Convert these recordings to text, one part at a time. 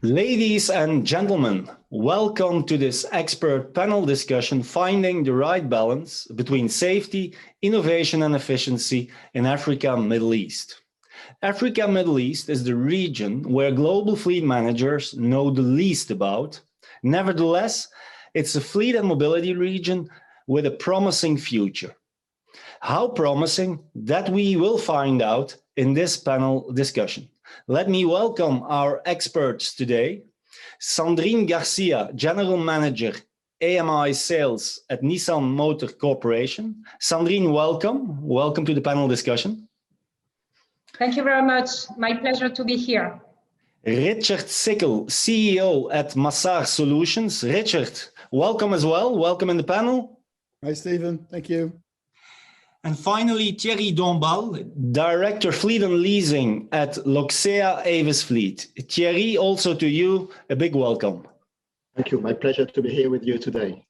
Ladies and gentlemen, welcome to this expert panel discussion, Finding the Right Balance Between Safety, Innovation and Efficiency in Africa and Middle East. Africa and Middle East is the region where global fleet managers know the least about. Nevertheless, it's a fleet and mobility region with a promising future. How promising? That we will find out in this panel discussion. Let me welcome our experts today. Sandrine GARCIA, General Manager, AMI Sales at Nissan Motor Corporation. Sandrine, welcome. Welcome to the panel discussion. Thank you very much. My pleasure to be here. Richard SIKKEL, CEO at Massar Solutions. Richard, welcome as well. Welcome in the panel. Hi, Stephen. Thank you. And finally, Thierry, Director Fleet and Leasing at Loxea Avis Fleet. Thierry, also to you, a big welcome. Thank you. My pleasure to be here with you today.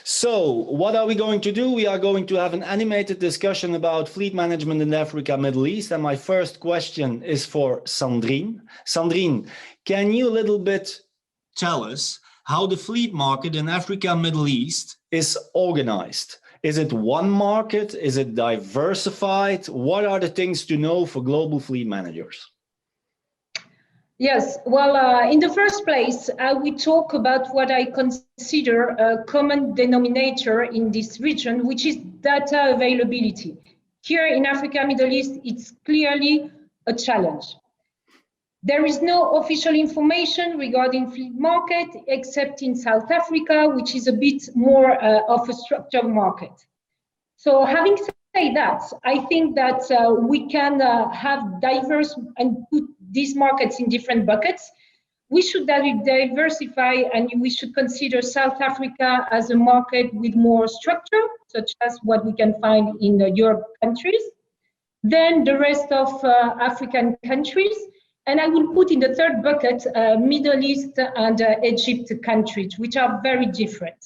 So what are we going to do? We are going to have an animated discussion about fleet management in Africa, Middle East. And my first question is for Sandrine. Sandrine, can you a little bit tell us how the fleet market in Africa, Middle East is organized? Is it one market? Is it diversified? What are the things to know for global fleet managers? Yes, well, in the first place, I will talk about what I consider a common denominator in this region, which is data availability. Here in Africa, Middle East, it's clearly a challenge. There is no official information regarding fleet market, except in South Africa, which is a bit more of a structured market. So having said that, I think that we can have diverse and put these markets in different buckets. We should diversify and we should consider South Africa as a market with more structure, such as what we can find in the Europe countries. Then the rest of African countries. And I will put in the third bucket, Middle East and Egypt countries, which are very different.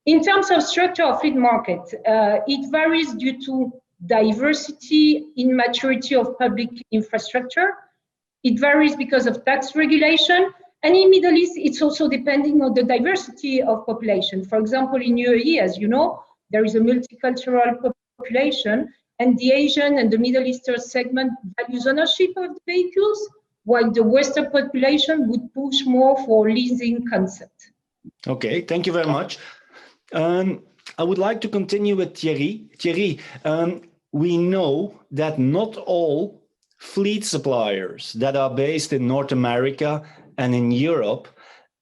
In terms of structure of fleet market, it varies due to diversity in maturity of public infrastructure. It varies because of tax regulation. And in Middle East, it's also depending on the diversity of population. For example, in UAE, as you know, there is a multicultural population. And the Asian and the Middle Eastern segment values ownership of the vehicles, while the Western population would push more for leasing concept. Okay, thank you very much. I would like to continue with Thierry. Thierry, we know that not all fleet suppliers that are based in North America and in Europe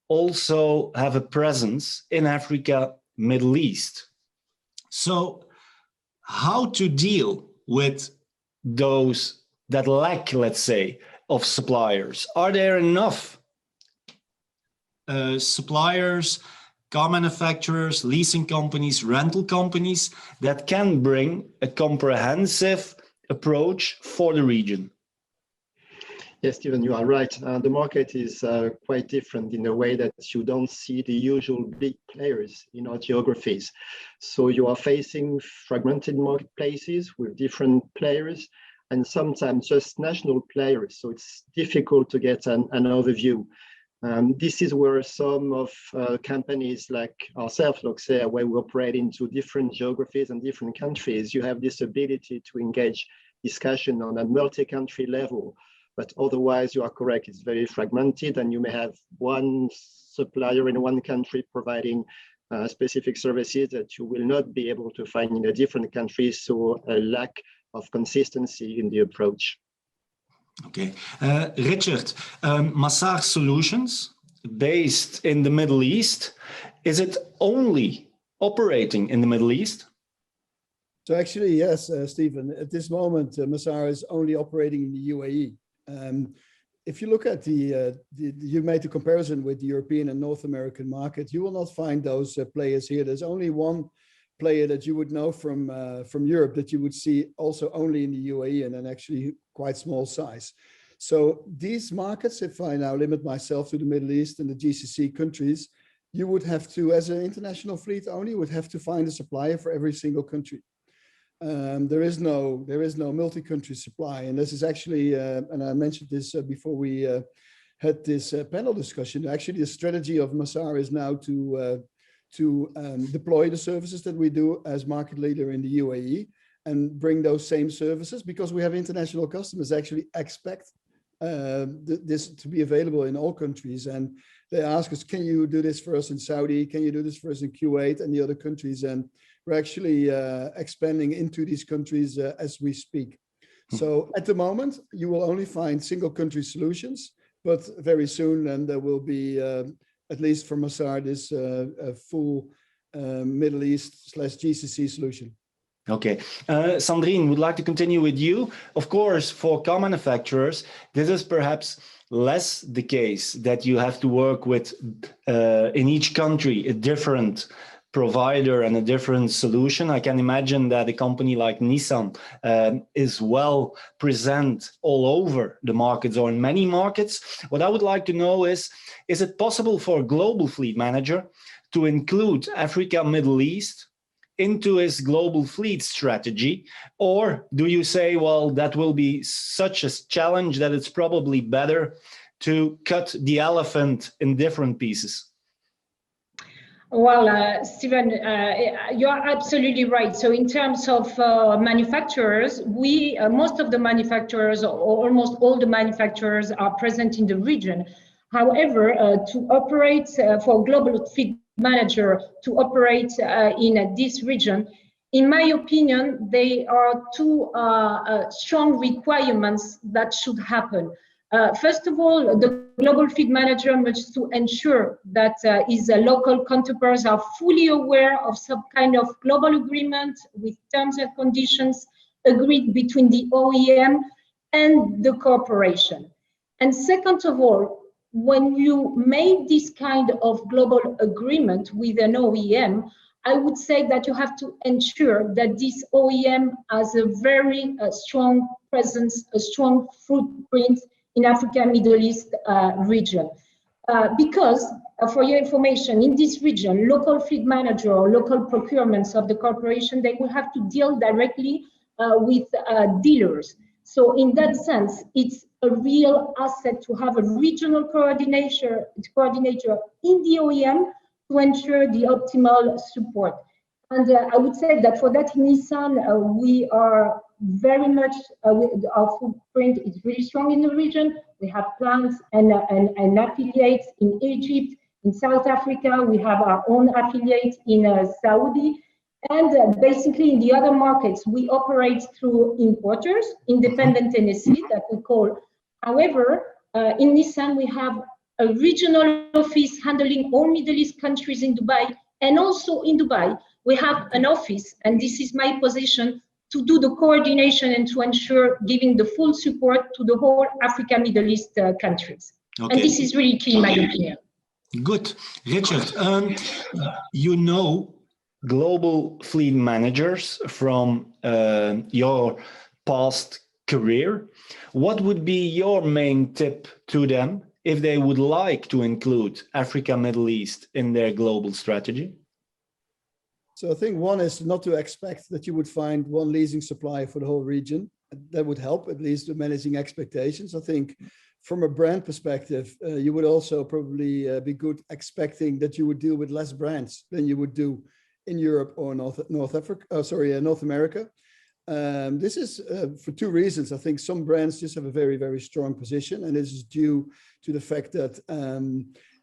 also have a presence in Africa, Middle East. So, how to deal with those that lack, let's say, of suppliers? Are there enough suppliers, car manufacturers, leasing companies, rental companies that can bring a comprehensive approach for the region? Yes, Stephen, you are right. The market is quite different in a way that you don't see the usual big players in our geographies. So you are facing fragmented marketplaces with different players and sometimes just national players. So it's difficult to get an overview. This is where some of companies like ourselves, Loxea, where we operate into different geographies and different countries, you have this ability to engage discussion on a multi-country level. But otherwise, you are correct, it's very fragmented and you may have one supplier in one country providing specific services that you will not be able to find in a different country, so a lack of consistency in the approach. Okay. Richard, Massar Solutions, based in the Middle East, is it only operating in the Middle East? So actually, yes, Stephen, at this moment, Massar is only operating in the UAE. If you look at you made the comparison with the European and North American market, you will not find those players here. There's only one player that you would know from Europe that you would see also only in the UAE and then actually quite small size. So these markets, if I now limit myself to the Middle East and the GCC countries, you would have to, as an international fleet owner, you would have to find a supplier for every single country. There is no multi-country supply, and this is actually, and I mentioned this before we had this panel discussion. Actually, the strategy of Massar is now to deploy the services that we do as market leader in the UAE and bring those same services, because we have international customers actually expect this to be available in all countries. And they ask us, can you do this for us in Saudi? Can you do this for us in Kuwait and the other countries? And we're actually expanding into these countries as we speak. So at the moment, you will only find single country solutions, but very soon then there will be, at least for Massar, this full Middle East / GCC solution. Okay, Sandrine, would like to continue with you. Of course, for car manufacturers, this is perhaps less the case, that you have to work with, in each country, a different provider and a different solution. I can imagine that a company like Nissan is well present all over the markets or in many markets. What I would like to know is it possible for a global fleet manager to include Africa, Middle East into his global fleet strategy? Or do you say, well, that will be such a challenge that it's probably better to cut the elephant in different pieces? Well, Stephen, you're absolutely right. So in terms of manufacturers, most of the manufacturers, or almost all the manufacturers, are present in the region. However, to operate for global fleet manager to operate in this region, in my opinion, there are two strong requirements that should happen. First of all, the global fleet manager must to ensure that his local counterparts are fully aware of some kind of global agreement with terms and conditions agreed between the OEM and the corporation. And second of all, when you make this kind of global agreement with an OEM, I would say that you have to ensure that this OEM has a very strong presence, a strong footprint in Africa, Middle East region. Because, for your information, in this region, local fleet manager or local procurements of the corporation, they will have to deal directly with dealers. So in that sense, it's a real asset to have a regional coordinator in the OEM to ensure the optimal support. And I would say that for that, Nissan, we are very much, our footprint is really strong in the region. We have plants and affiliates in Egypt, in South Africa. We have our own affiliate in Saudi. And basically in the other markets, we operate through importers, independent NSC that we call. However, in Nissan, we have a regional office handling all Middle East countries in Dubai. And also in Dubai, we have an office, and this is my position, to do the coordination and to ensure giving the full support to the whole Africa, Middle East countries. Okay. And this is really key in my opinion. Good. Richard, you know global fleet managers from your past career. What would be your main tip to them if they would like to include Africa, Middle East in their global strategy? So I think one is not to expect that you would find one leasing supplier for the whole region. That would help at least with managing expectations. I think from a brand perspective, you would also probably be good expecting that you would deal with less brands than you would do in Europe or North America. This is for two reasons. I think some brands just have a very, very strong position, and this is due to the fact that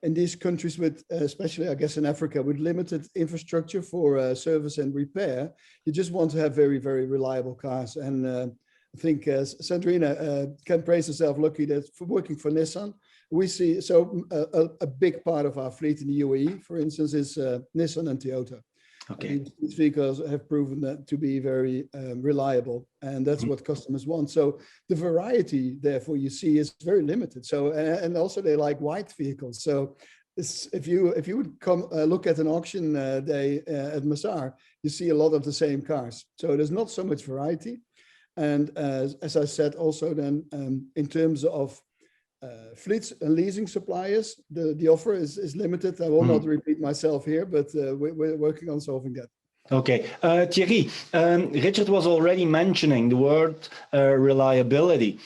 in these countries with, especially I guess in Africa, with limited infrastructure for service and repair, you just want to have very, very reliable cars. And I think Sandrine can praise herself lucky that for working for Nissan, we see a big part of our fleet in the UAE, for instance, is Nissan and Toyota. Okay. These vehicles have proven that to be very reliable, and that's what customers want. So the variety, therefore, you see is very limited. So and also they like white vehicles. So if you would come look at an auction day at Massar, you see a lot of the same cars. So there's not so much variety. And as I said, also then in terms of fleets and leasing suppliers, the offer is limited. I will not repeat myself here, but we're working on solving that. Okay, Thierry, Richard was already mentioning the word reliability.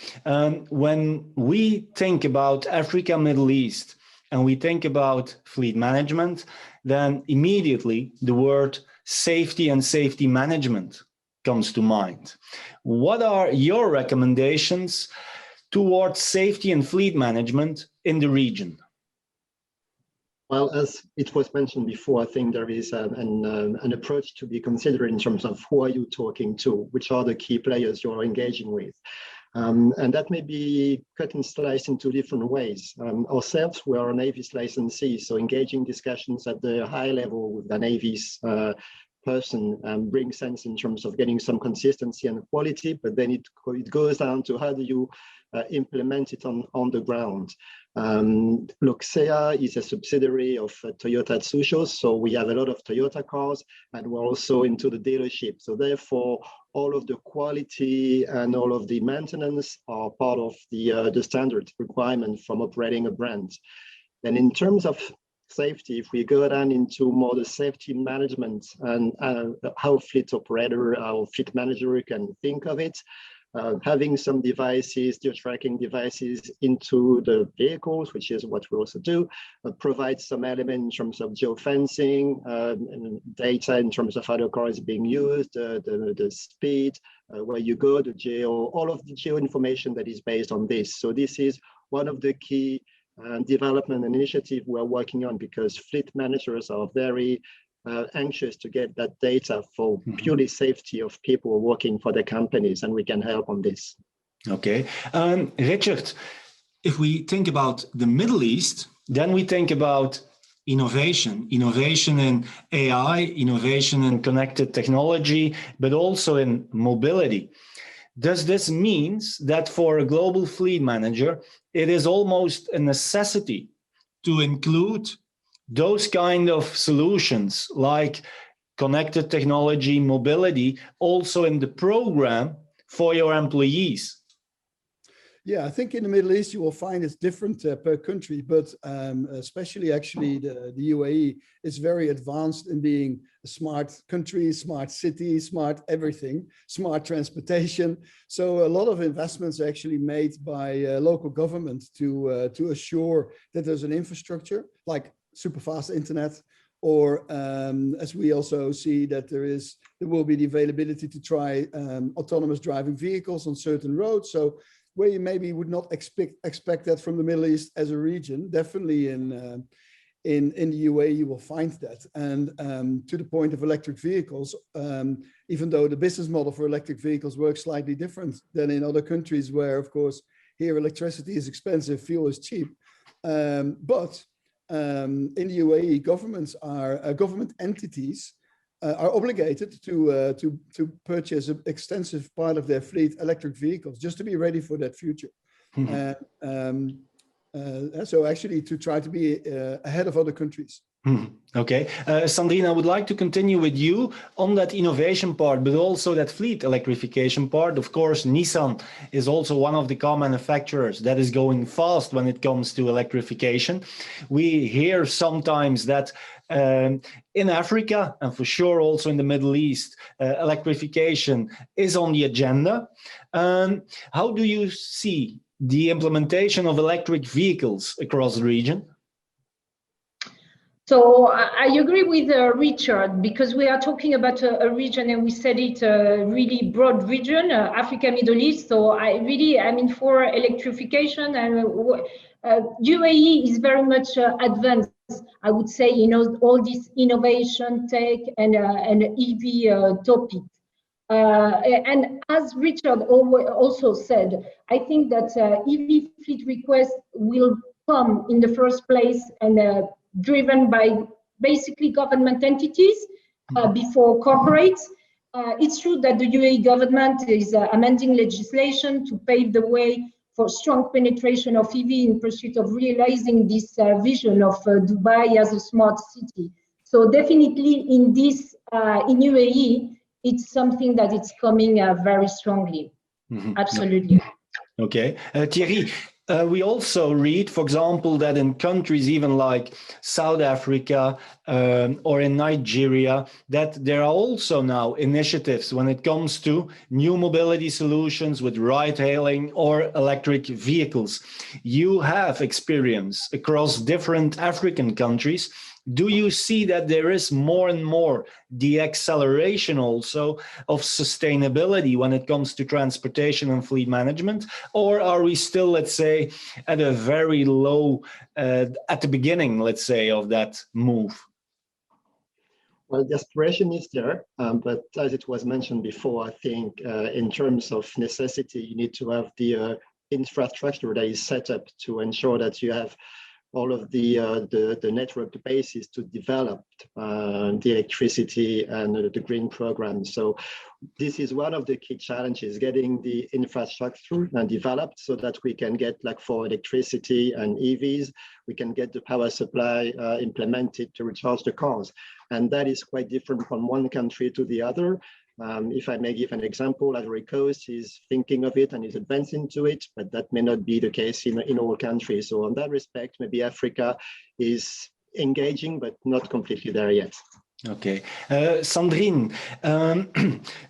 When we think about Africa, Middle East, and we think about fleet management, then immediately the word safety and safety management comes to mind. What are your recommendations towards safety and fleet management in the region? Well, as it was mentioned before, I think there is an approach to be considered in terms of who are you talking to, which are the key players you're engaging with. And that may be cut and sliced into different ways. Ourselves, we are an Avis licensee, so engaging discussions at the high level with an Avis person brings sense in terms of getting some consistency and quality, but then it goes down to how do you implement it on the ground. Loxea is a subsidiary of Toyota Tsusho, so we have a lot of Toyota cars, and we're also into the dealership. So therefore, all of the quality and all of the maintenance are part of the standard requirement from operating a brand. And in terms of safety, if we go down into more the safety management and how fleet operator or fleet manager can think of it, having some devices, geo-tracking devices into the vehicles, which is what we also do, provides some element in terms of geofencing, and data in terms of how the car is being used, the speed, where you go, the geo, all of the geo information that is based on this. So this is one of the key development initiative we're working on, because fleet managers are very anxious to get that data for purely safety of people working for their companies, and we can help on this. Okay. Richard, if we think about the Middle East, then we think about innovation in AI, innovation in connected technology, but also in mobility. Does this mean that for a global fleet manager, it is almost a necessity to include those kind of solutions like connected technology, mobility, also in the program for your employees? Yeah, I think in the Middle East you will find it's different per country, but especially actually the UAE is very advanced in being a smart country, smart city, smart everything, smart transportation. So a lot of investments are actually made by local government to assure that there's an infrastructure like super fast internet, or as we also see that there will be the availability to try autonomous driving vehicles on certain roads. So where you maybe would not expect that from the Middle East as a region, definitely in the UAE you will find that. And to the point of electric vehicles, even though the business model for electric vehicles works slightly different than in other countries where, of course, here electricity is expensive, fuel is cheap. But in the UAE, government entities are obligated to purchase an extensive part of their fleet electric vehicles just to be ready for that future. So actually to try to be ahead of other countries. Okay, Sandrine, I would like to continue with you on that innovation part, but also that fleet electrification part. Of course, Nissan is also one of the car manufacturers that is going fast when it comes to electrification. We hear sometimes that in Africa, and for sure also in the Middle East, electrification is on the agenda. How do you see the implementation of electric vehicles across the region? So I agree with Richard, because we are talking about a region, and we said it a really broad region, Africa, Middle East. So I mean, for electrification, and UAE is very much advanced, I would say, all this innovation, tech, and EV topic. And as Richard also said, I think that EV fleet requests will come in the first place and driven by basically government entities before corporates. It's true that the UAE government is amending legislation to pave the way for strong penetration of EV in pursuit of realizing this vision of Dubai as a smart city. So definitely in this, in UAE, it's something that it's coming very strongly. Absolutely. Okay. Thierry, We also read, for example, that in countries even like South Africa or in Nigeria, that there are also now initiatives when it comes to new mobility solutions with ride-hailing or electric vehicles. You have experience across different African countries. Do you see that there is more and more the acceleration also of sustainability when it comes to transportation and fleet management? Or are we still, let's say, at a very low, at the beginning, let's say, of that move? Well, the aspiration is there, but as it was mentioned before, I think in terms of necessity, you need to have the infrastructure that is set up to ensure that you have all of the network basis to develop the electricity and the green program. So this is one of the key challenges, getting the infrastructure developed so that we can get, like for electricity and EVs, we can get the power supply implemented to recharge the cars. And that is quite different from one country to the other. If I may give an example, Ivory Coast is thinking of it and is advancing to it, but that may not be the case in all countries. So on that respect, maybe Africa is engaging, but not completely there yet. Okay. Sandrine,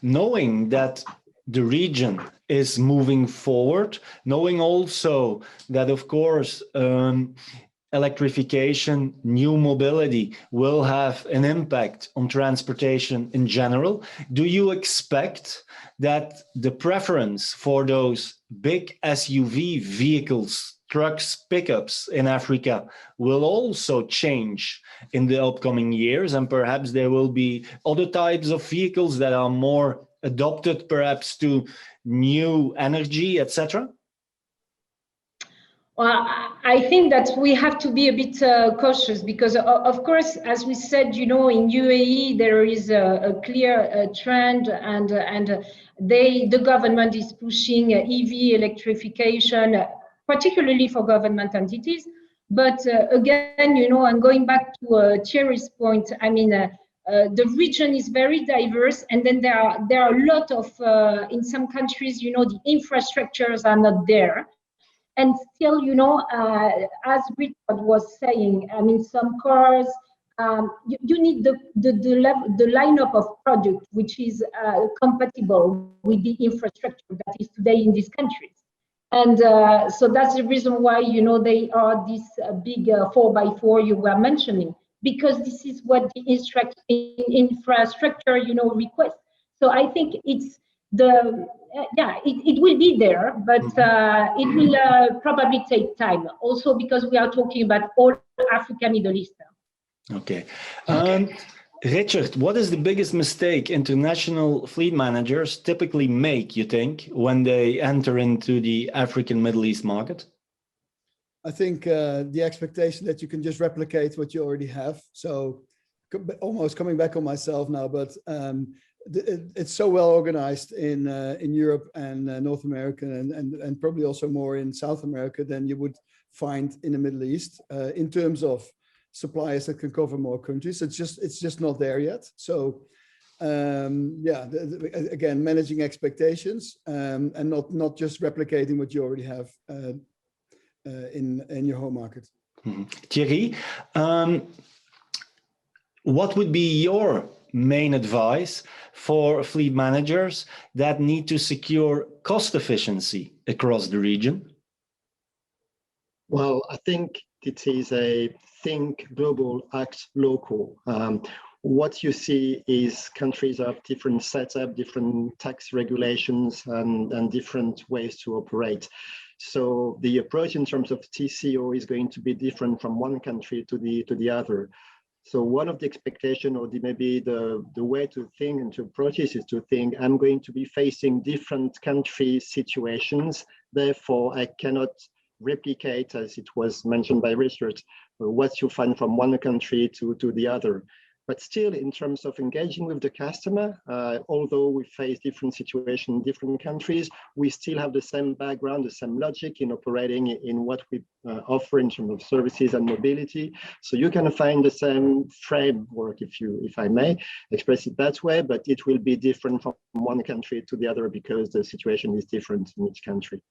knowing that the region is moving forward, knowing also that, of course, electrification, new mobility will have an impact on transportation in general. Do you expect that the preference for those big SUV vehicles, trucks, pickups in Africa will also change in the upcoming years, and perhaps there will be other types of vehicles that are more adopted perhaps to new energy, etc.? Well, I think that we have to be a bit cautious because, of course, as we said, in UAE there is a clear trend, and the government is pushing EV electrification, particularly for government entities. But again, and going back to Thierry's point, I mean, the region is very diverse, and then there are a lot of in some countries, the infrastructures are not there. And still, as Richard was saying, I mean, some cars, you need the lineup of product which is compatible with the infrastructure that is today in these countries. And so that's the reason why, they are this big 4x4 you were mentioning, because this is what the infrastructure, requests. So I think it's it will be there, but it will probably take time. Also because we are talking about all Africa, Middle East. Okay. Richard, what is the biggest mistake international fleet managers typically make, you think, when they enter into the African Middle East market? I think the expectation that you can just replicate what you already have. So almost coming back on myself now, but it's so well organized in Europe and North America, and probably also more in South America than you would find in the Middle East in terms of suppliers that can cover more countries. It's just not there yet. So again, managing expectations and not just replicating what you already have in your home market. Mm-hmm. Thierry, what would be your main advice for fleet managers that need to secure cost efficiency across the region? Well, I think it is a think global, act local. What you see is countries have different setup, different tax regulations, and different ways to operate. So the approach in terms of TCO is going to be different from one country to the other. So one of the expectation, or maybe the way to think and to approach this, is to think, I'm going to be facing different country situations. Therefore, I cannot replicate, as it was mentioned by Richard, what you find from one country to the other. But still, in terms of engaging with the customer, although we face different situations in different countries, we still have the same background, the same logic in operating in what we offer in terms of services and mobility. So you can find the same framework, if I may express it that way, but it will be different from one country to the other because the situation is different in each country.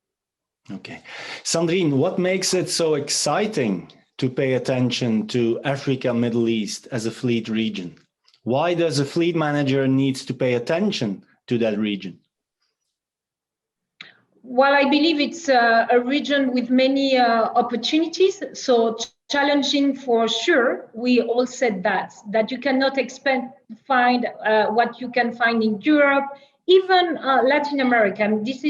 Okay. Sandrine, what makes it so exciting to pay attention to Africa, Middle East as a fleet region? Why does a fleet manager needs to pay attention to that region? Well, I believe it's a region with many opportunities, so challenging for sure. We all said that you cannot expect to find what you can find in Europe, even Latin America. I mean, this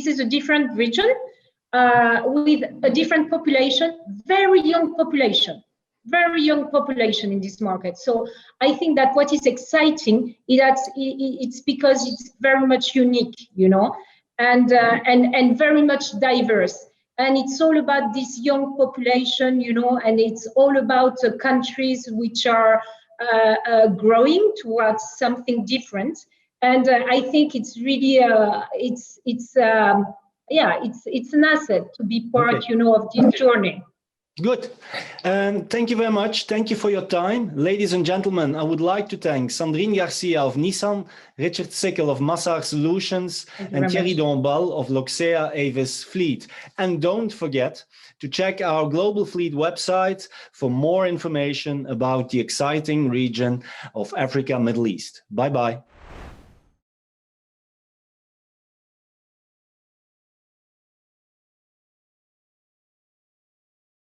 is a different region with a different population, very young population in this market. So I think that what is exciting is that it's because it's very much unique, you know, and very much diverse. And it's all about this young population, you know, and it's all about countries which are growing towards something different. And I think it's really, it's an asset to be part, Okay. you know, of this journey. Good. Thank you very much. Thank you for your time. Ladies and gentlemen, I would like to thank Sandrine Garcia of Nissan, Richard SIKKEL of Massar Solutions, and Thierry DOMBALLE of Loxea Avis Fleet. And don't forget to check our Global Fleet website for more information about the exciting region of Africa, Middle East. Bye-bye.